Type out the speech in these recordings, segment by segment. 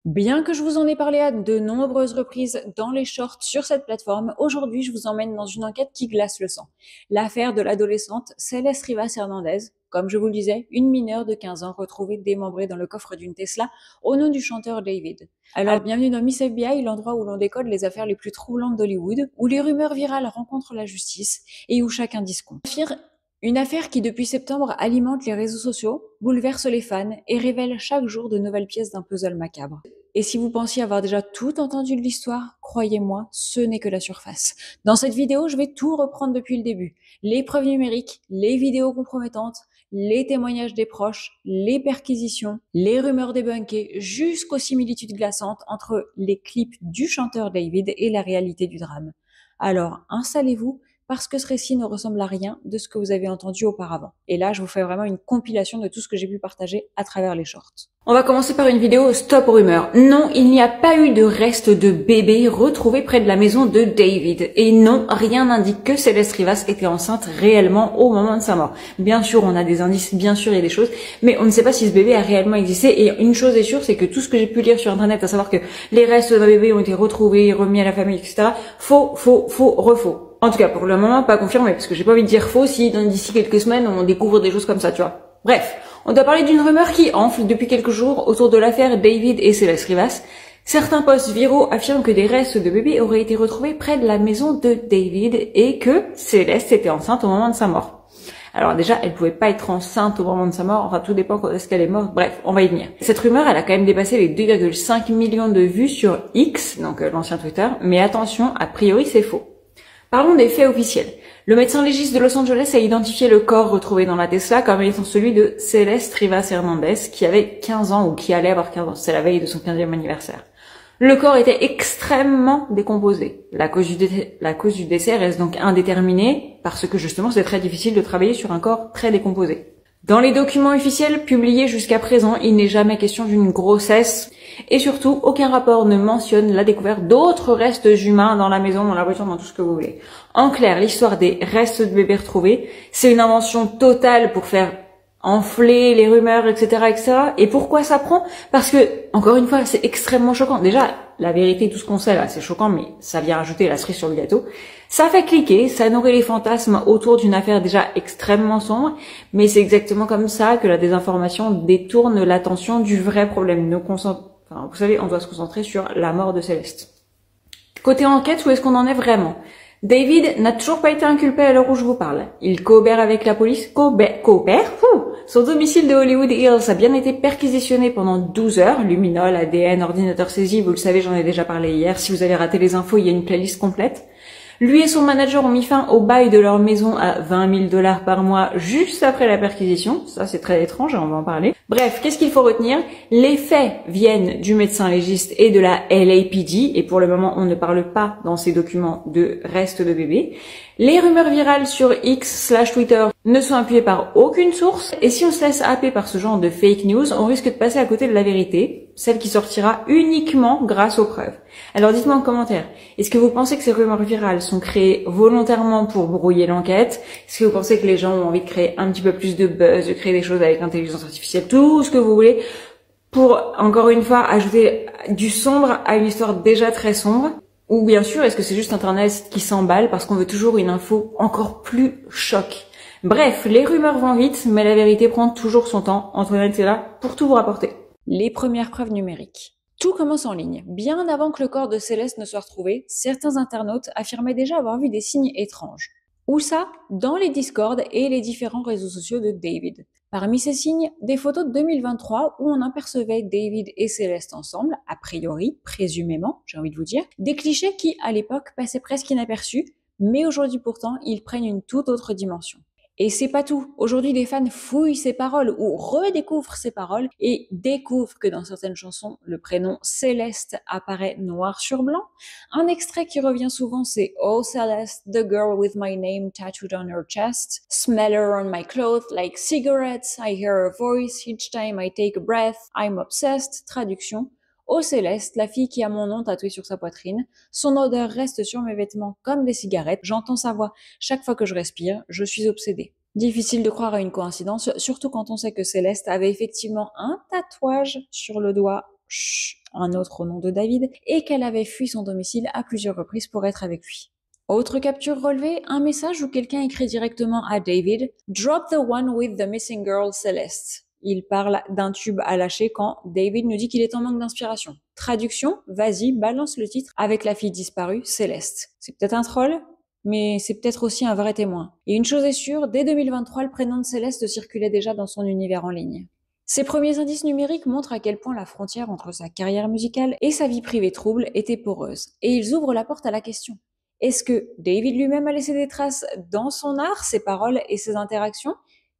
Bien que je vous en ai parlé à de nombreuses reprises dans les shorts sur cette plateforme, aujourd'hui je vous emmène dans une enquête qui glace le sang. L'affaire de l'adolescente Céleste Rivas Hernandez, comme je vous le disais, une mineure de 15 ans retrouvée démembrée dans le coffre d'une Tesla au nom du chanteur David. Alors bienvenue dans Miss FBI, l'endroit où l'on décode les affaires les plus troublantes d'Hollywood, où les rumeurs virales rencontrent la justice et où chaque indice compte. Une affaire qui, depuis septembre, alimente les réseaux sociaux, bouleverse les fans et révèle chaque jour de nouvelles pièces d'un puzzle macabre. Et si vous pensiez avoir déjà tout entendu de l'histoire, croyez-moi, ce n'est que la surface. Dans cette vidéo, je vais tout reprendre depuis le début. Les preuves numériques, les vidéos compromettantes, les témoignages des proches, les perquisitions, les rumeurs débunkées, jusqu'aux similitudes glaçantes entre les clips du chanteur David et la réalité du drame. Alors, installez-vous, parce que ce récit ne ressemble à rien de ce que vous avez entendu auparavant. Et là, je vous fais vraiment une compilation de tout ce que j'ai pu partager à travers les shorts. On va commencer par une vidéo Stop Rumeur. Non, il n'y a pas eu de reste de bébé retrouvé près de la maison de David. Et non, rien n'indique que Céleste Rivas était enceinte réellement au moment de sa mort. Bien sûr, on a des indices, bien sûr, il y a des choses, mais on ne sait pas si ce bébé a réellement existé. Et une chose est sûre, c'est que tout ce que j'ai pu lire sur Internet, à savoir que les restes d'un bébé ont été retrouvés, remis à la famille, etc., faux, refaux. En tout cas, pour le moment, pas confirmé, parce que j'ai pas envie de dire faux si d'ici quelques semaines, on découvre des choses comme ça, tu vois. Bref, on doit parler d'une rumeur qui enfle depuis quelques jours autour de l'affaire David et Céleste Rivas. Certains posts viraux affirment que des restes de bébés auraient été retrouvés près de la maison de David et que Céleste était enceinte au moment de sa mort. Alors déjà, elle pouvait pas être enceinte au moment de sa mort, enfin tout dépend quand est-ce qu'elle est morte, bref, on va y venir. Cette rumeur, elle a quand même dépassé les 2,5 millions de vues sur X, donc l'ancien Twitter, mais attention, a priori c'est faux. Parlons des faits officiels. Le médecin légiste de Los Angeles a identifié le corps retrouvé dans la Tesla comme étant celui de Céleste Rivas Hernandez, qui avait 15 ans ou qui allait avoir 15 ans. C'est la veille de son 15e anniversaire. Le corps était extrêmement décomposé. La cause du décès reste donc indéterminée parce que justement c'est très difficile de travailler sur un corps très décomposé. Dans les documents officiels publiés jusqu'à présent, il n'est jamais question d'une grossesse et surtout, aucun rapport ne mentionne la découverte d'autres restes humains dans la maison, dans la voiture, dans tout ce que vous voulez. En clair, l'histoire des restes de bébés retrouvés, c'est une invention totale pour faire enfler les rumeurs, etc., etc. Et pourquoi ça prend? Parce que, encore une fois, c'est extrêmement choquant. Déjà, la vérité, tout ce qu'on sait là, c'est choquant, mais ça vient rajouter la cerise sur le gâteau. Ça fait cliquer, ça nourrit les fantasmes autour d'une affaire déjà extrêmement sombre, mais c'est exactement comme ça que la désinformation détourne l'attention du vrai problème. Vous savez, on doit se concentrer sur la mort de Céleste. Côté enquête, où est-ce qu'on en est vraiment? David n'a toujours pas été inculpé à l'heure où je vous parle. Il coopère avec la police. Coopère. Son domicile de Hollywood Hills a bien été perquisitionné pendant 12 heures. Luminol, ADN, ordinateur saisi, vous le savez, j'en ai déjà parlé hier. Si vous avez raté les infos, il y a une playlist complète. Lui et son manager ont mis fin au bail de leur maison à 20 000 $ par mois juste après la perquisition. Ça, c'est très étrange, on va en parler. Bref, qu'est-ce qu'il faut retenir? Les faits viennent du médecin légiste et de la LAPD, et pour le moment, on ne parle pas dans ces documents de restes de bébés. Les rumeurs virales sur X/Twitter ne sont appuyées par aucune source, et si on se laisse happer par ce genre de fake news, on risque de passer à côté de la vérité, celle qui sortira uniquement grâce aux preuves. Alors dites-moi en commentaire, est-ce que vous pensez que ces rumeurs virales sont créées volontairement pour brouiller l'enquête? Est-ce que vous pensez que les gens ont envie de créer un petit peu plus de buzz, de créer des choses avec l'intelligence artificielle, tout ce que vous voulez, pour, encore une fois, ajouter du sombre à une histoire déjà très sombre? Ou bien sûr, est-ce que c'est juste Internet qui s'emballe parce qu'on veut toujours une info encore plus choc? Bref, les rumeurs vont vite, mais la vérité prend toujours son temps. Antoinette est là pour tout vous rapporter. Les premières preuves numériques. Tout commence en ligne. Bien avant que le corps de Céleste ne soit retrouvé, certains internautes affirmaient déjà avoir vu des signes étranges. Où ça? Dans les Discord et les différents réseaux sociaux de David. Parmi ces signes, des photos de 2023 où on apercevait David et Céleste ensemble, a priori, présumément, j'ai envie de vous dire, des clichés qui, à l'époque, passaient presque inaperçus, mais aujourd'hui pourtant, ils prennent une toute autre dimension. Et c'est pas tout. Aujourd'hui, des fans fouillent ces paroles ou redécouvrent ces paroles et découvrent que dans certaines chansons, le prénom Céleste apparaît noir sur blanc. Un extrait qui revient souvent, c'est Oh Celeste, the girl with my name tattooed on her chest. Smell her on my clothes like cigarettes. I hear her voice each time I take a breath. I'm obsessed. Traduction. Oh Céleste, la fille qui a mon nom tatoué sur sa poitrine. Son odeur reste sur mes vêtements comme des cigarettes. J'entends sa voix chaque fois que je respire. Je suis obsédée. Difficile de croire à une coïncidence, surtout quand on sait que Céleste avait effectivement un tatouage sur le doigt. Chut, un autre au nom de David, et qu'elle avait fui son domicile à plusieurs reprises pour être avec lui. Autre capture relevée, un message où quelqu'un écrit directement à David « Drop the one with the missing girl, Celeste ». Il parle d'un tube à lâcher quand David nous dit qu'il est en manque d'inspiration. Traduction, vas-y, balance le titre avec la fille disparue, Céleste. C'est peut-être un troll, mais c'est peut-être aussi un vrai témoin. Et une chose est sûre, dès 2023, le prénom de Céleste circulait déjà dans son univers en ligne. Ces premiers indices numériques montrent à quel point la frontière entre sa carrière musicale et sa vie privée trouble était poreuse. Et ils ouvrent la porte à la question. Est-ce que David lui-même a laissé des traces dans son art, ses paroles et ses interactions?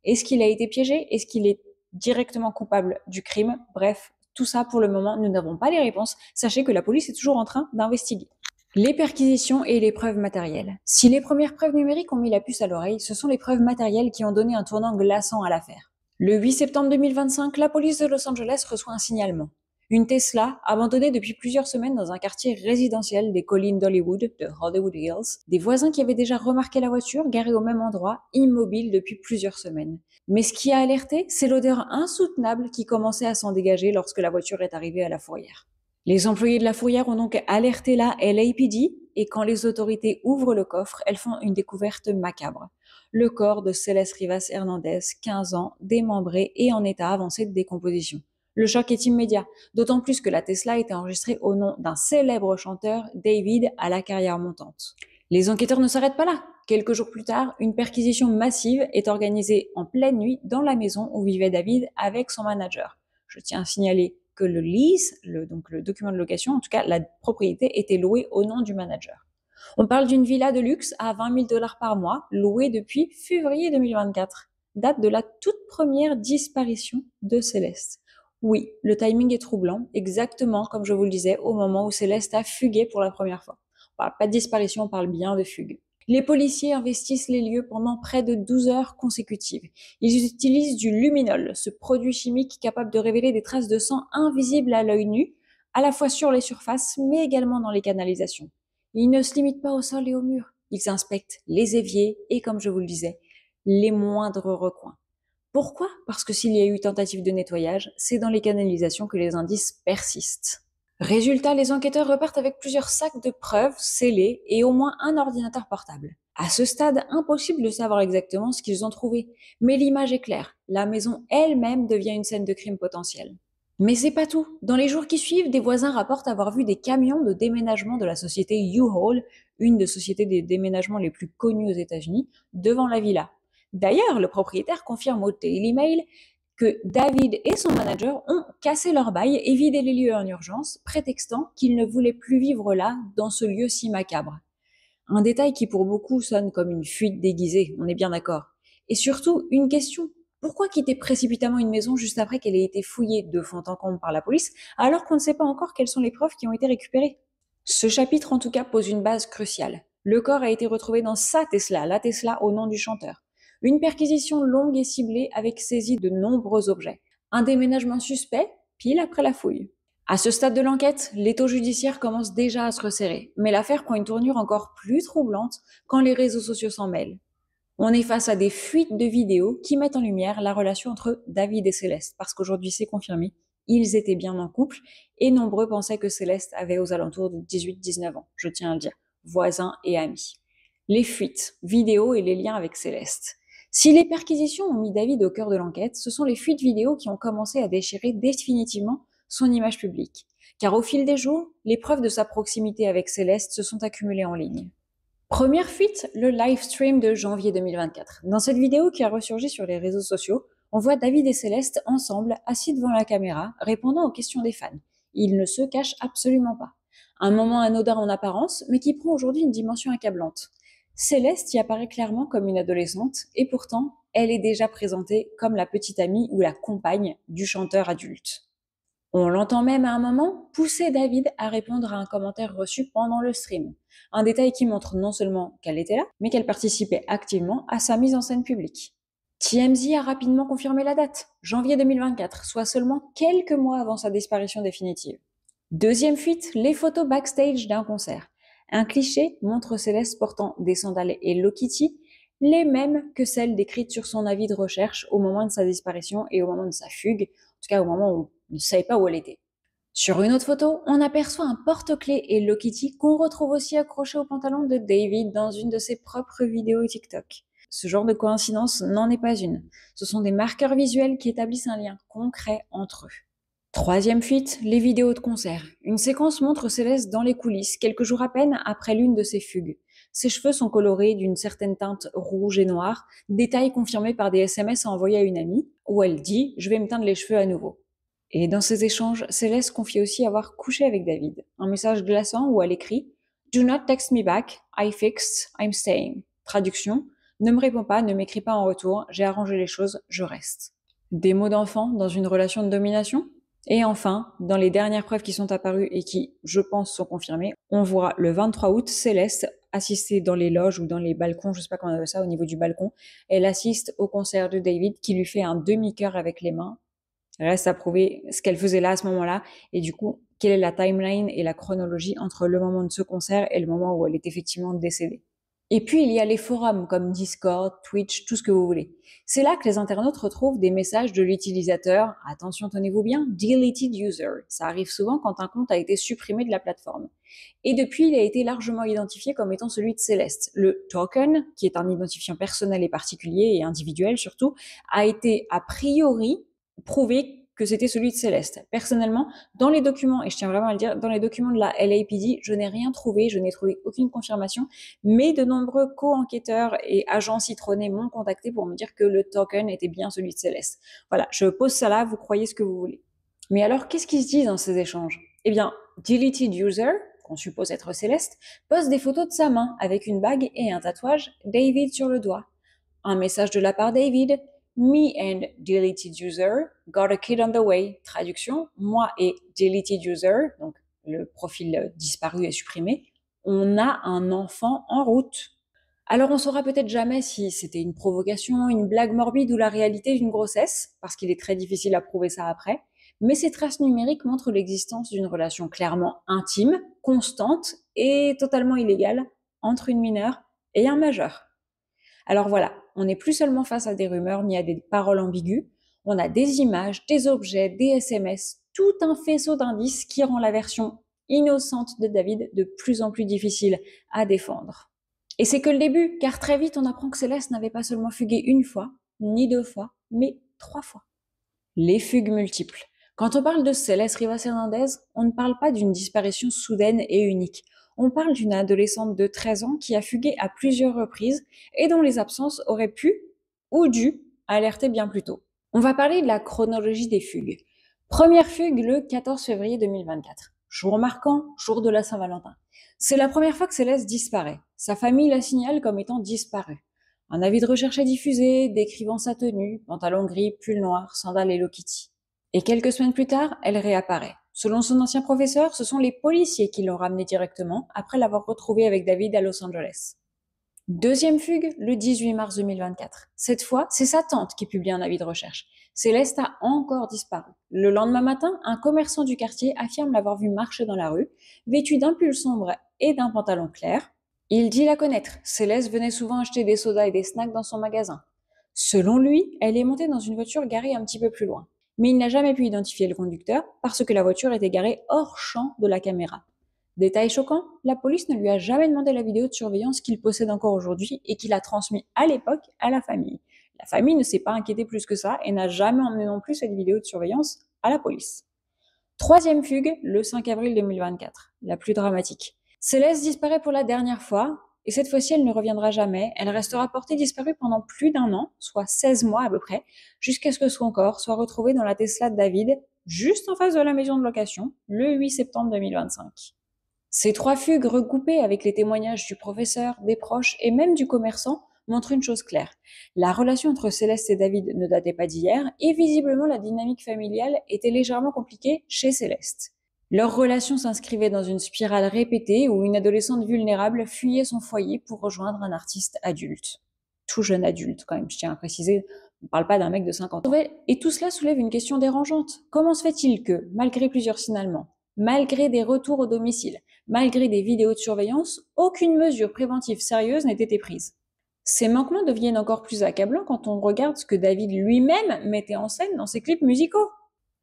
Est-ce qu'il a été piégé? Est-ce qu'il est directement coupable du crime? Bref, tout ça pour le moment, nous n'avons pas les réponses. Sachez que la police est toujours en train d'investiguer. Les perquisitions et les preuves matérielles. Si les premières preuves numériques ont mis la puce à l'oreille, ce sont les preuves matérielles qui ont donné un tournant glaçant à l'affaire. Le 8 septembre 2025, la police de Los Angeles reçoit un signalement. Une Tesla, abandonnée depuis plusieurs semaines dans un quartier résidentiel des collines d'Hollywood, de Hollywood Hills. Des voisins qui avaient déjà remarqué la voiture garée au même endroit, immobile depuis plusieurs semaines. Mais ce qui a alerté, c'est l'odeur insoutenable qui commençait à s'en dégager lorsque la voiture est arrivée à la fourrière. Les employés de la fourrière ont donc alerté la LAPD et quand les autorités ouvrent le coffre, elles font une découverte macabre. Le corps de Celeste Rivas Hernandez, 15 ans, démembré et en état avancé de décomposition. Le choc est immédiat, d'autant plus que la Tesla était enregistrée au nom d'un célèbre chanteur, David, à la carrière montante. Les enquêteurs ne s'arrêtent pas là. Quelques jours plus tard, une perquisition massive est organisée en pleine nuit dans la maison où vivait David avec son manager. Je tiens à signaler que le lease, donc le document de location, en tout cas la propriété, était louée au nom du manager. On parle d'une villa de luxe à 20 000 $ par mois, louée depuis février 2024, date de la toute première disparition de Céleste. Oui, le timing est troublant, exactement comme je vous le disais, au moment où Céleste a fugué pour la première fois. On parle pas de disparition, on parle bien de fugue. Les policiers investissent les lieux pendant près de 12 heures consécutives. Ils utilisent du luminol, ce produit chimique capable de révéler des traces de sang invisibles à l'œil nu, à la fois sur les surfaces, mais également dans les canalisations. Ils ne se limitent pas au sol et aux murs. Ils inspectent les éviers et, comme je vous le disais, les moindres recoins. Pourquoi? Parce que s'il y a eu tentative de nettoyage, c'est dans les canalisations que les indices persistent. Résultat, les enquêteurs repartent avec plusieurs sacs de preuves scellés et au moins un ordinateur portable. À ce stade, impossible de savoir exactement ce qu'ils ont trouvé, mais l'image est claire. La maison elle-même devient une scène de crime potentiel. Mais c'est pas tout. Dans les jours qui suivent, des voisins rapportent avoir vu des camions de déménagement de la société U-Haul, une des sociétés de déménagement les plus connues aux États-Unis, devant la villa. D'ailleurs, le propriétaire confirme au Daily Mail que David et son manager ont cassé leur bail et vidé les lieux en urgence, prétextant qu'ils ne voulaient plus vivre là, dans ce lieu si macabre. Un détail qui pour beaucoup sonne comme une fuite déguisée, on est bien d'accord. Et surtout, une question. Pourquoi quitter précipitamment une maison juste après qu'elle ait été fouillée de fond en comble par la police, alors qu'on ne sait pas encore quelles sont les preuves qui ont été récupérées? Ce chapitre en tout cas pose une base cruciale. Le corps a été retrouvé dans sa Tesla, la Tesla au nom du chanteur. Une perquisition longue et ciblée avec saisie de nombreux objets. Un déménagement suspect, pile après la fouille. À ce stade de l'enquête, l'étau judiciaire commence déjà à se resserrer, mais l'affaire prend une tournure encore plus troublante quand les réseaux sociaux s'en mêlent. On est face à des fuites de vidéos qui mettent en lumière la relation entre David et Céleste, parce qu'aujourd'hui c'est confirmé, ils étaient bien en couple, et nombreux pensaient que Céleste avait aux alentours de 18-19 ans, je tiens à le dire, voisins et amis. Les fuites, vidéos et les liens avec Céleste. Si les perquisitions ont mis David au cœur de l'enquête, ce sont les fuites vidéo qui ont commencé à déchirer définitivement son image publique. Car au fil des jours, les preuves de sa proximité avec Céleste se sont accumulées en ligne. Première fuite, le live stream de janvier 2024. Dans cette vidéo qui a ressurgi sur les réseaux sociaux, on voit David et Céleste ensemble, assis devant la caméra, répondant aux questions des fans. Ils ne se cachent absolument pas. Un moment anodin en apparence, mais qui prend aujourd'hui une dimension accablante. Céleste y apparaît clairement comme une adolescente, et pourtant, elle est déjà présentée comme la petite amie ou la compagne du chanteur adulte. On l'entend même à un moment pousser David à répondre à un commentaire reçu pendant le stream. Un détail qui montre non seulement qu'elle était là, mais qu'elle participait activement à sa mise en scène publique. TMZ a rapidement confirmé la date, janvier 2024, soit seulement quelques mois avant sa disparition définitive. Deuxième fuite, les photos backstage d'un concert. Un cliché montre Céleste portant des sandales Hello Kitty, les mêmes que celles décrites sur son avis de recherche au moment de sa disparition et au moment de sa fugue, en tout cas au moment où on ne savait pas où elle était. Sur une autre photo, on aperçoit un porte-clés Hello Kitty qu'on retrouve aussi accroché au pantalon de David dans une de ses propres vidéos TikTok. Ce genre de coïncidence n'en est pas une. Ce sont des marqueurs visuels qui établissent un lien concret entre eux. Troisième fuite, les vidéos de concert. Une séquence montre Céleste dans les coulisses, quelques jours à peine après l'une de ses fugues. Ses cheveux sont colorés d'une certaine teinte rouge et noire, détail confirmé par des SMS envoyés à une amie, où elle dit « Je vais me teindre les cheveux à nouveau ». Et dans ces échanges, Céleste confie aussi avoir couché avec David. Un message glaçant où elle écrit « Do not text me back, I fixed, I'm staying ». Traduction « Ne me réponds pas, ne m'écris pas en retour, j'ai arrangé les choses, je reste ». Des mots d'enfant dans une relation de domination? Et enfin, dans les dernières preuves qui sont apparues et qui, je pense, sont confirmées, on voit le 23 août Céleste assister dans les loges ou dans les balcons, je sais pas comment on appelle ça, au niveau du balcon. Elle assiste au concert de David qui lui fait un demi-cœur avec les mains. Reste à prouver ce qu'elle faisait là à ce moment-là et du coup, quelle est la timeline et la chronologie entre le moment de ce concert et le moment où elle est effectivement décédée. Et puis, il y a les forums comme Discord, Twitch, tout ce que vous voulez. C'est là que les internautes retrouvent des messages de l'utilisateur, attention, tenez-vous bien, deleted user. Ça arrive souvent quand un compte a été supprimé de la plateforme. Et depuis, il a été largement identifié comme étant celui de Céleste. Le token, qui est un identifiant personnel et particulier et individuel surtout, a été a priori prouvé que c'était celui de Céleste. Personnellement, dans les documents, et je tiens vraiment à le dire, dans les documents de la LAPD, je n'ai rien trouvé, je n'ai trouvé aucune confirmation, mais de nombreux co-enquêteurs et agents citronnés m'ont contacté pour me dire que le token était bien celui de Céleste. Voilà, je pose ça là, vous croyez ce que vous voulez. Mais alors, qu'est-ce qui se dit dans ces échanges? Eh bien, deleted user, qu'on suppose être Céleste, poste des photos de sa main avec une bague et un tatouage David sur le doigt. Un message de la part David, Me and deleted user got a kid on the way. Traduction, moi et deleted user, donc le profil disparu et supprimé, on a un enfant en route. Alors on saura peut-être jamais si c'était une provocation, une blague morbide ou la réalité d'une grossesse, parce qu'il est très difficile à prouver ça après, mais ces traces numériques montrent l'existence d'une relation clairement intime, constante et totalement illégale entre une mineure et un majeur. Alors voilà, on n'est plus seulement face à des rumeurs ni à des paroles ambiguës, on a des images, des objets, des SMS, tout un faisceau d'indices qui rend la version innocente de David de plus en plus difficile à défendre. Et c'est que le début, car très vite on apprend que Céleste n'avait pas seulement fugué une fois, ni deux fois, mais 3 fois. Les fugues multiples. Quand on parle de Céleste Rivas Hernandez, on ne parle pas d'une disparition soudaine et unique. On parle d'une adolescente de 13 ans qui a fugué à plusieurs reprises et dont les absences auraient pu ou dû alerter bien plus tôt. On va parler de la chronologie des fugues. Première fugue le 14 février 2024. Jour marquant, jour de la Saint-Valentin. C'est la première fois que Céleste disparaît. Sa famille la signale comme étant disparue. Un avis de recherche est diffusé, décrivant sa tenue, pantalon gris, pull noir, sandales Hello Kitty. Et quelques semaines plus tard, elle réapparaît. Selon son ancien professeur, ce sont les policiers qui l'ont ramenée directement après l'avoir retrouvée avec David à Los Angeles. Deuxième fugue, le 18 mars 2024. Cette fois, c'est sa tante qui publie un avis de recherche. Céleste a encore disparu. Le lendemain matin, un commerçant du quartier affirme l'avoir vue marcher dans la rue, vêtue d'un pull sombre et d'un pantalon clair. Il dit la connaître. Céleste venait souvent acheter des sodas et des snacks dans son magasin. Selon lui, elle est montée dans une voiture garée un petit peu plus loin. Mais il n'a jamais pu identifier le conducteur parce que la voiture était garée hors champ de la caméra. Détail choquant, la police ne lui a jamais demandé la vidéo de surveillance qu'il possède encore aujourd'hui et qu'il a transmis à l'époque à la famille. La famille ne s'est pas inquiétée plus que ça et n'a jamais emmené non plus cette vidéo de surveillance à la police. Troisième fugue, le 5 avril 2024, la plus dramatique. Céleste disparaît pour la dernière fois, et cette fois-ci elle ne reviendra jamais, elle restera portée disparue pendant plus d'un an, soit 16 mois à peu près, jusqu'à ce que son corps soit retrouvé dans la Tesla de David, juste en face de la maison de location, le 8 septembre 2025. Ces 3 fugues recoupées avec les témoignages du professeur, des proches et même du commerçant montrent une chose claire. La relation entre Céleste et David ne datait pas d'hier et visiblement la dynamique familiale était légèrement compliquée chez Céleste. Leur relation s'inscrivait dans une spirale répétée où une adolescente vulnérable fuyait son foyer pour rejoindre un artiste adulte. Tout jeune adulte quand même, je tiens à préciser, on ne parle pas d'un mec de 50 ans. Et tout cela soulève une question dérangeante. Comment se fait-il que, malgré plusieurs signalements, malgré des retours au domicile, malgré des vidéos de surveillance, aucune mesure préventive sérieuse n'ait été prise? Ces manquements deviennent encore plus accablants quand on regarde ce que David lui-même mettait en scène dans ses clips musicaux.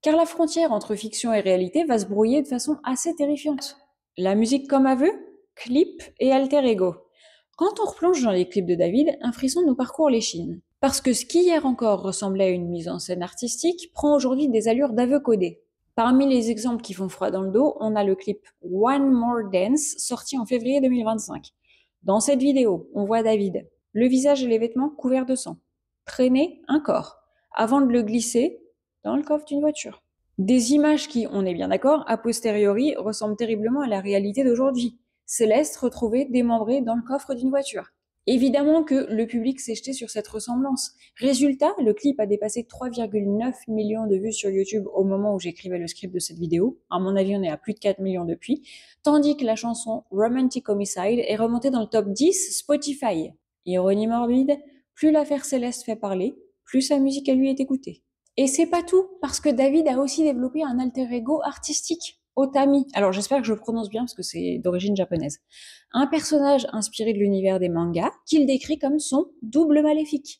car la frontière entre fiction et réalité va se brouiller de façon assez terrifiante. La musique comme aveu, clip et alter ego. Quand on replonge dans les clips de David, un frisson nous parcourt l'échine. Parce que ce qui hier encore ressemblait à une mise en scène artistique prend aujourd'hui des allures d'aveu codé. Parmi les exemples qui font froid dans le dos, on a le clip One More Dance sorti en février 2025. Dans cette vidéo, on voit David, le visage et les vêtements couverts de sang, traîner un corps, avant de le glisser dans le coffre d'une voiture. Des images qui, on est bien d'accord, a posteriori ressemblent terriblement à la réalité d'aujourd'hui. Céleste retrouvée démembrée dans le coffre d'une voiture. Évidemment que le public s'est jeté sur cette ressemblance. Résultat, le clip a dépassé 3,9 millions de vues sur YouTube au moment où j'écrivais le script de cette vidéo. À mon avis, on est à plus de 4 millions depuis. Tandis que la chanson Romantic Homicide est remontée dans le top 10 Spotify. Ironie morbide, plus l'affaire Céleste fait parler, plus sa musique à lui est écoutée. Et c'est pas tout, parce que David a aussi développé un alter ego artistique, Otami. Alors j'espère que je le prononce bien parce que c'est d'origine japonaise. Un personnage inspiré de l'univers des mangas qu'il décrit comme son double maléfique.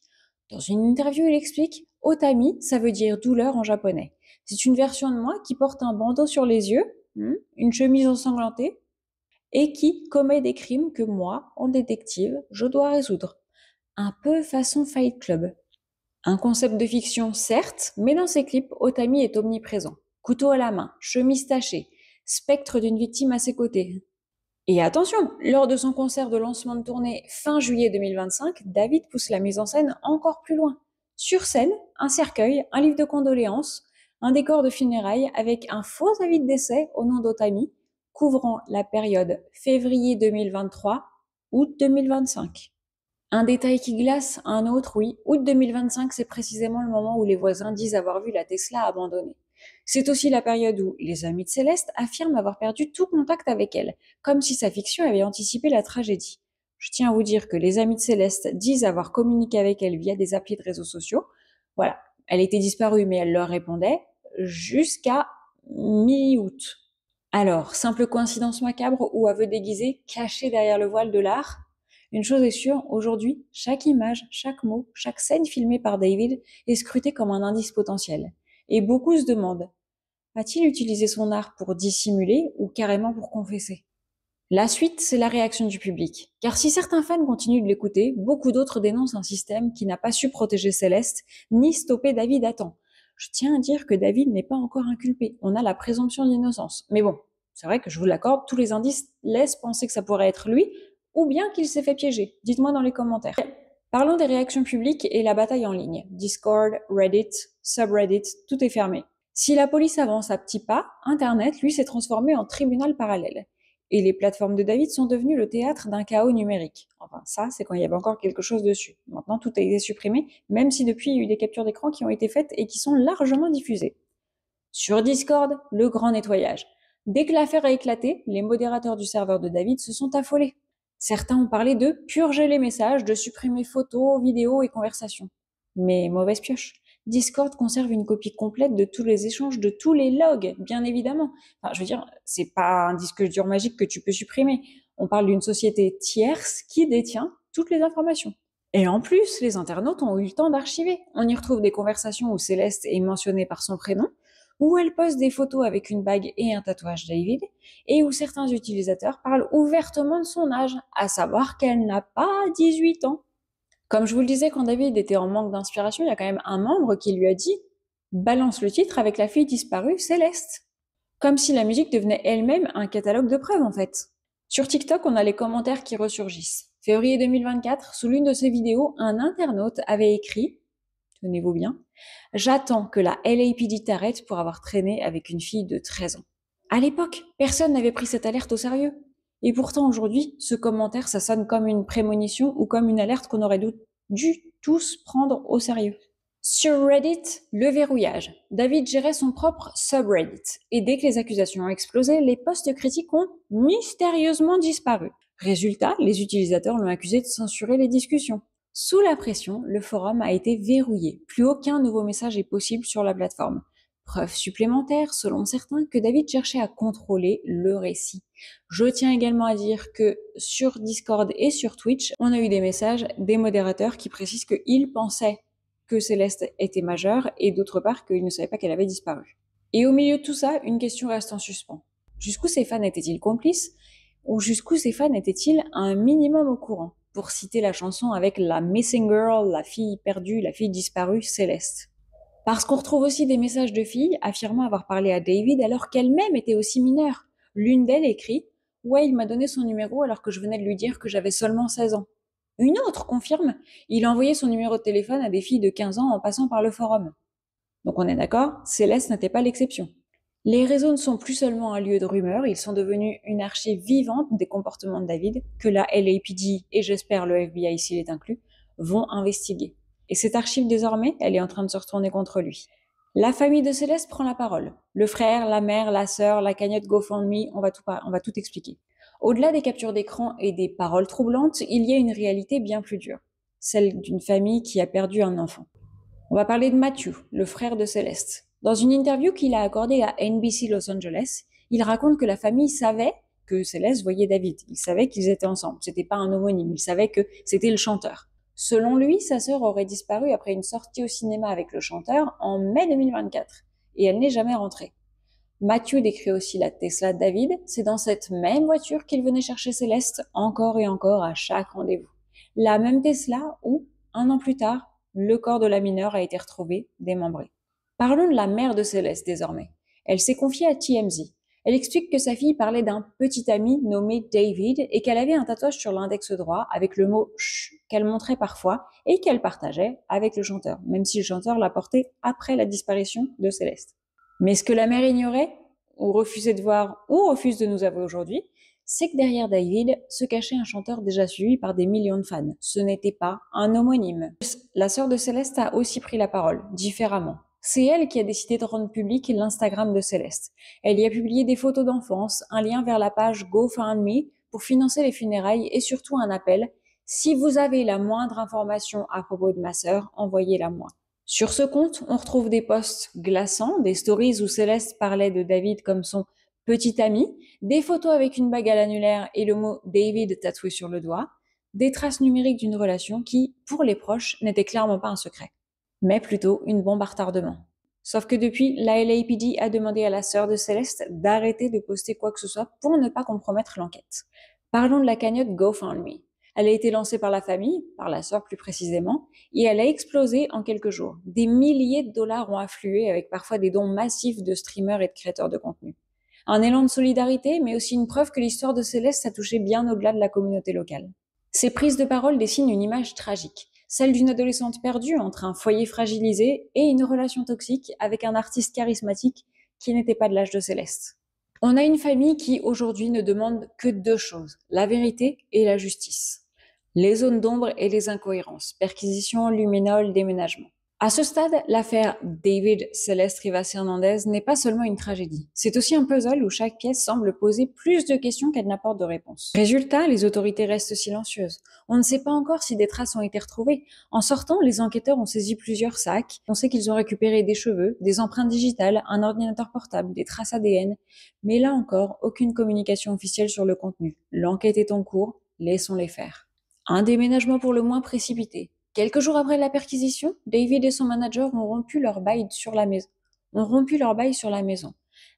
Dans une interview, il explique « Otami, ça veut dire douleur en japonais. C'est une version de moi qui porte un bandeau sur les yeux, une chemise ensanglantée, et qui commet des crimes que moi, en détective, je dois résoudre. Un peu façon Fight Club. » Un concept de fiction, certes, mais dans ses clips, Otami est omniprésent. Couteau à la main, chemise tachée, spectre d'une victime à ses côtés. Et attention, lors de son concert de lancement de tournée fin juillet 2025, David pousse la mise en scène encore plus loin. Sur scène, un cercueil, un livre de condoléances, un décor de funérailles avec un faux avis de décès au nom d'Otami, couvrant la période février 2023, août 2025. Un détail qui glace, un autre, oui. Août 2025, c'est précisément le moment où les voisins disent avoir vu la Tesla abandonnée. C'est aussi la période où les amis de Céleste affirment avoir perdu tout contact avec elle, comme si sa fiction avait anticipé la tragédie. Je tiens à vous dire que les amis de Céleste disent avoir communiqué avec elle via des applis de réseaux sociaux. Voilà, elle était disparue, mais elle leur répondait jusqu'à mi-août. Alors, simple coïncidence macabre ou aveu déguisé caché derrière le voile de l'art? Une chose est sûre, aujourd'hui, chaque image, chaque mot, chaque scène filmée par David est scrutée comme un indice potentiel. Et beaucoup se demandent, a-t-il utilisé son art pour dissimuler ou carrément pour confesser? La suite, c'est la réaction du public. Car si certains fans continuent de l'écouter, beaucoup d'autres dénoncent un système qui n'a pas su protéger Céleste, ni stopper David à temps. Je tiens à dire que David n'est pas encore inculpé. On a la présomption d'innocence. Mais bon, c'est vrai que je vous l'accorde, tous les indices laissent penser que ça pourrait être lui, ou bien qu'il s'est fait piéger. Dites-moi dans les commentaires. Parlons des réactions publiques et la bataille en ligne. Discord, Reddit, subreddit, tout est fermé. Si la police avance à petits pas, Internet, lui, s'est transformé en tribunal parallèle. Et les plateformes de David sont devenues le théâtre d'un chaos numérique. Enfin, ça, c'est quand il y avait encore quelque chose dessus. Maintenant, tout a été supprimé, même si depuis, il y a eu des captures d'écran qui ont été faites et qui sont largement diffusées. Sur Discord, le grand nettoyage. Dès que l'affaire a éclaté, les modérateurs du serveur de David se sont affolés. Certains ont parlé de purger les messages, de supprimer photos, vidéos et conversations. Mais mauvaise pioche. Discord conserve une copie complète de tous les échanges, de tous les logs, bien évidemment. Enfin, je veux dire, c'est pas un disque dur magique que tu peux supprimer. On parle d'une société tierce qui détient toutes les informations. Et en plus, les internautes ont eu le temps d'archiver. On y retrouve des conversations où Céleste est mentionnée par son prénom, où elle poste des photos avec une bague et un tatouage David, et où certains utilisateurs parlent ouvertement de son âge, à savoir qu'elle n'a pas 18 ans. Comme je vous le disais, quand David était en manque d'inspiration, il y a quand même un membre qui lui a dit « Balance le titre avec la fille disparue, Céleste ». Comme si la musique devenait elle-même un catalogue de preuves en fait. Sur TikTok, on a les commentaires qui ressurgissent. Février 2024, sous l'une de ses vidéos, un internaute avait écrit, tenez-vous bien, « J'attends que la LAPD t'arrête pour avoir traîné avec une fille de 13 ans ». À l'époque, personne n'avait pris cette alerte au sérieux. Et pourtant aujourd'hui, ce commentaire, ça sonne comme une prémonition ou comme une alerte qu'on aurait dû tous prendre au sérieux. Sur Reddit, le verrouillage. David gérait son propre subreddit. Et dès que les accusations ont explosé, les posts critiques ont mystérieusement disparu. Résultat, les utilisateurs l'ont accusé de censurer les discussions. Sous la pression, le forum a été verrouillé. Plus aucun nouveau message est possible sur la plateforme. Preuve supplémentaire, selon certains, que David cherchait à contrôler le récit. Je tiens également à dire que sur Discord et sur Twitch, on a eu des messages des modérateurs qui précisent qu'ils pensaient que Céleste était majeure et d'autre part qu'ils ne savaient pas qu'elle avait disparu. Et au milieu de tout ça, une question reste en suspens. Jusqu'où ses fans étaient-ils complices? Ou jusqu'où ses fans étaient-ils un minimum au courant? Pour citer la chanson avec la Missing Girl, la fille perdue, la fille disparue, Céleste. Parce qu'on retrouve aussi des messages de filles affirmant avoir parlé à David alors qu'elles-mêmes étaient aussi mineures. L'une d'elles écrit: Ouais, il m'a donné son numéro alors que je venais de lui dire que j'avais seulement 16 ans. Une autre confirme: Il a envoyé son numéro de téléphone à des filles de 15 ans en passant par le forum. Donc on est d'accord, Céleste n'était pas l'exception. Les réseaux ne sont plus seulement un lieu de rumeurs, ils sont devenus une archive vivante des comportements de David que la LAPD et j'espère le FBI s'il est inclus vont investiguer. Et cette archive désormais, elle est en train de se retourner contre lui. La famille de Céleste prend la parole. Le frère, la mère, la sœur, la cagnotte GoFundMe, on va tout expliquer. Au-delà des captures d'écran et des paroles troublantes, il y a une réalité bien plus dure. Celle d'une famille qui a perdu un enfant. On va parler de Matthew, le frère de Céleste. Dans une interview qu'il a accordée à NBC Los Angeles, il raconte que la famille savait que Céleste voyait David. Il savait qu'ils étaient ensemble. C'était pas un homonyme. Il savait que c'était le chanteur. Selon lui, sa sœur aurait disparu après une sortie au cinéma avec le chanteur en mai 2024. Et elle n'est jamais rentrée. Matthew décrit aussi la Tesla de David. C'est dans cette même voiture qu'il venait chercher Céleste encore et encore à chaque rendez-vous. La même Tesla où, un an plus tard, le corps de la mineure a été retrouvé démembré. Parlons de la mère de Céleste désormais. Elle s'est confiée à TMZ. Elle explique que sa fille parlait d'un petit ami nommé David et qu'elle avait un tatouage sur l'index droit avec le mot « ch » qu'elle montrait parfois et qu'elle partageait avec le chanteur, même si le chanteur l'a porté après la disparition de Céleste. Mais ce que la mère ignorait, ou refusait de voir, ou refuse de nous avouer aujourd'hui, c'est que derrière David se cachait un chanteur déjà suivi par des millions de fans. Ce n'était pas un homonyme. La sœur de Céleste a aussi pris la parole, différemment. C'est elle qui a décidé de rendre public l'Instagram de Céleste. Elle y a publié des photos d'enfance, un lien vers la page GoFundMe pour financer les funérailles et surtout un appel: si vous avez la moindre information à propos de ma sœur, envoyez-la moi. Sur ce compte, on retrouve des posts glaçants, des stories où Céleste parlait de David comme son petit ami, des photos avec une bague à l'annulaire et le mot David tatoué sur le doigt, des traces numériques d'une relation qui, pour les proches, n'était clairement pas un secret, mais plutôt une bombe à retardement. Sauf que depuis, la LAPD a demandé à la sœur de Céleste d'arrêter de poster quoi que ce soit pour ne pas compromettre l'enquête. Parlons de la cagnotte GoFundMe. Elle a été lancée par la famille, par la sœur plus précisément, et elle a explosé en quelques jours. Des milliers de dollars ont afflué avec parfois des dons massifs de streamers et de créateurs de contenu. Un élan de solidarité, mais aussi une preuve que l'histoire de Céleste a touché bien au-delà de la communauté locale. Ces prises de parole dessinent une image tragique, celle d'une adolescente perdue entre un foyer fragilisé et une relation toxique avec un artiste charismatique qui n'était pas de l'âge de Céleste. On a une famille qui, aujourd'hui, ne demande que deux choses: la vérité et la justice. Les zones d'ombre et les incohérences, perquisition, luminol, déménagement. À ce stade, l'affaire David Céleste Rivas Hernandez n'est pas seulement une tragédie. C'est aussi un puzzle où chaque pièce semble poser plus de questions qu'elle n'apporte de réponses. Résultat, les autorités restent silencieuses. On ne sait pas encore si des traces ont été retrouvées. En sortant, les enquêteurs ont saisi plusieurs sacs. On sait qu'ils ont récupéré des cheveux, des empreintes digitales, un ordinateur portable, des traces ADN. Mais là encore, aucune communication officielle sur le contenu. L'enquête est en cours, laissons-les faire. Un déménagement pour le moins précipité. Quelques jours après la perquisition, David et son manager ont rompu leur bail sur la maison.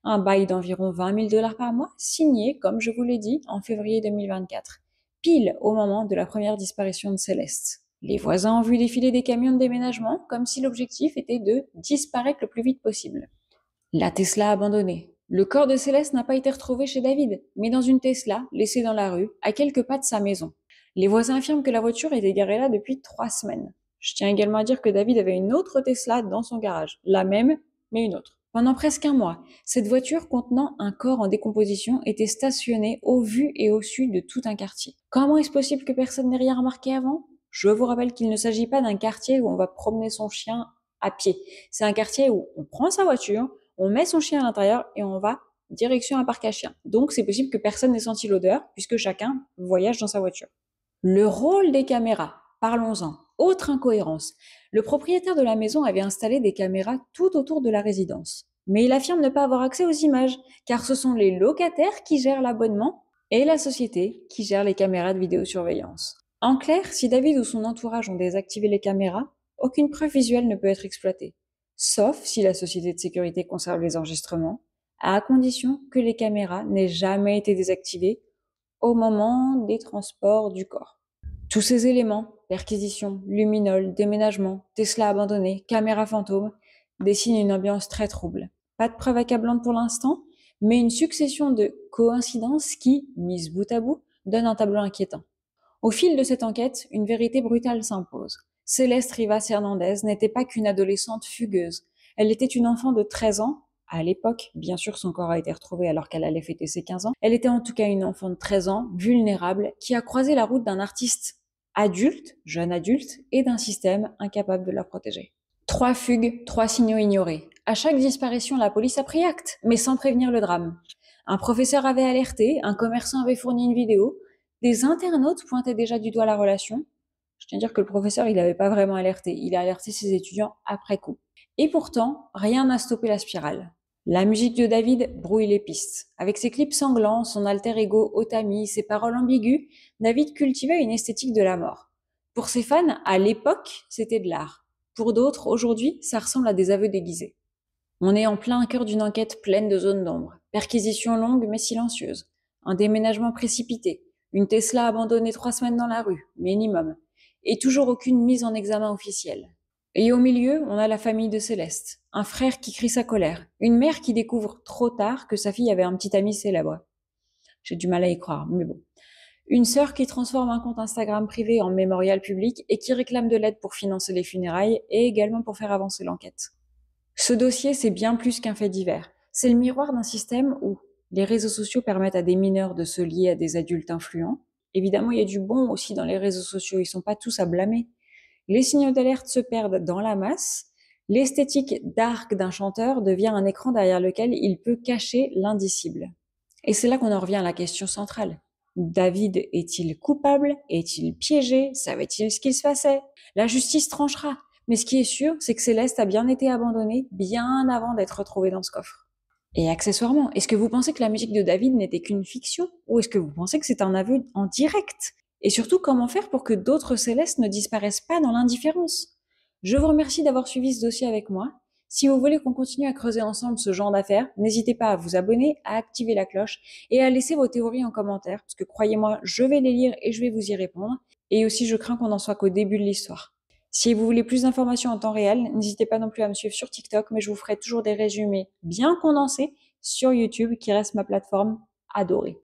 Un bail d'environ 20 000 dollars par mois, signé, comme je vous l'ai dit, en février 2024, pile au moment de la première disparition de Céleste. Les voisins ont vu défiler des camions de déménagement, comme si l'objectif était de disparaître le plus vite possible. La Tesla abandonnée. Le corps de Céleste n'a pas été retrouvé chez David, mais dans une Tesla laissée dans la rue, à quelques pas de sa maison. Les voisins affirment que la voiture était garée là depuis 3 semaines. Je tiens également à dire que David avait une autre Tesla dans son garage. La même, mais une autre. Pendant presque un mois, cette voiture contenant un corps en décomposition était stationnée au vu et au su de tout un quartier. Comment est-ce possible que personne n'ait rien remarqué avant? Je vous rappelle qu'il ne s'agit pas d'un quartier où on va promener son chien à pied. C'est un quartier où on prend sa voiture, on met son chien à l'intérieur et on va direction un parc à chiens. Donc c'est possible que personne n'ait senti l'odeur puisque chacun voyage dans sa voiture. Le rôle des caméras, parlons-en. Autre incohérence. Le propriétaire de la maison avait installé des caméras tout autour de la résidence. Mais il affirme ne pas avoir accès aux images, car ce sont les locataires qui gèrent l'abonnement et la société qui gère les caméras de vidéosurveillance. En clair, si David ou son entourage ont désactivé les caméras, aucune preuve visuelle ne peut être exploitée. sauf si la société de sécurité conserve les enregistrements, à condition que les caméras n'aient jamais été désactivées au moment des transports du corps. Tous ces éléments, perquisition, luminol, déménagement, Tesla abandonné, caméra fantôme, dessinent une ambiance très trouble. Pas de preuve accablante pour l'instant, mais une succession de coïncidences qui, mises bout à bout, donnent un tableau inquiétant. Au fil de cette enquête, une vérité brutale s'impose. Céleste Rivas Hernandez n'était pas qu'une adolescente fugueuse. Elle était une enfant de 13 ans. À l'époque, bien sûr, son corps a été retrouvé alors qu'elle allait fêter ses 15 ans. Elle était en tout cas une enfant de 13 ans, vulnérable, qui a croisé la route d'un artiste adulte, jeune adulte, et d'un système incapable de la protéger. 3 fugues, 3 signaux ignorés. À chaque disparition, la police a pris acte, mais sans prévenir le drame. Un professeur avait alerté, un commerçant avait fourni une vidéo, des internautes pointaient déjà du doigt la relation. Je tiens à dire que le professeur, il n'avait pas vraiment alerté. Il a alerté ses étudiants après coup. Et pourtant, rien n'a stoppé la spirale. La musique de David brouille les pistes. Avec ses clips sanglants, son alter ego Otami, ses paroles ambiguës, David cultivait une esthétique de la mort. Pour ses fans, à l'époque, c'était de l'art. Pour d'autres, aujourd'hui, ça ressemble à des aveux déguisés. On est en plein cœur d'une enquête pleine de zones d'ombre. Perquisition longue mais silencieuse. Un déménagement précipité. Une Tesla abandonnée 3 semaines dans la rue, minimum. Et toujours aucune mise en examen officielle. Et au milieu, on a la famille de Céleste. Un frère qui crie sa colère. Une mère qui découvre trop tard que sa fille avait un petit ami célèbre. J'ai du mal à y croire, mais bon. Une sœur qui transforme un compte Instagram privé en mémorial public et qui réclame de l'aide pour financer les funérailles et également pour faire avancer l'enquête. Ce dossier, c'est bien plus qu'un fait divers. C'est le miroir d'un système où les réseaux sociaux permettent à des mineurs de se lier à des adultes influents. Évidemment, il y a du bon aussi dans les réseaux sociaux, ils sont pas tous à blâmer. Les signaux d'alerte se perdent dans la masse. L'esthétique dark d'un chanteur devient un écran derrière lequel il peut cacher l'indicible. Et c'est là qu'on en revient à la question centrale. David est-il coupable? Est-il piégé? Savait-il ce qu'il se passait? La justice tranchera. Mais ce qui est sûr, c'est que Céleste a bien été abandonnée bien avant d'être retrouvée dans ce coffre. Et accessoirement, est-ce que vous pensez que la musique de David n'était qu'une fiction? Ou est-ce que vous pensez que c'est un aveu en direct? Et surtout, comment faire pour que d'autres Célestes ne disparaissent pas dans l'indifférence? Je vous remercie d'avoir suivi ce dossier avec moi. Si vous voulez qu'on continue à creuser ensemble ce genre d'affaires, n'hésitez pas à vous abonner, à activer la cloche et à laisser vos théories en commentaire, parce que croyez-moi, je vais les lire et je vais vous y répondre. Et aussi, je crains qu'on n'en soit qu'au début de l'histoire. Si vous voulez plus d'informations en temps réel, n'hésitez pas non plus à me suivre sur TikTok, mais je vous ferai toujours des résumés bien condensés sur YouTube, qui reste ma plateforme adorée.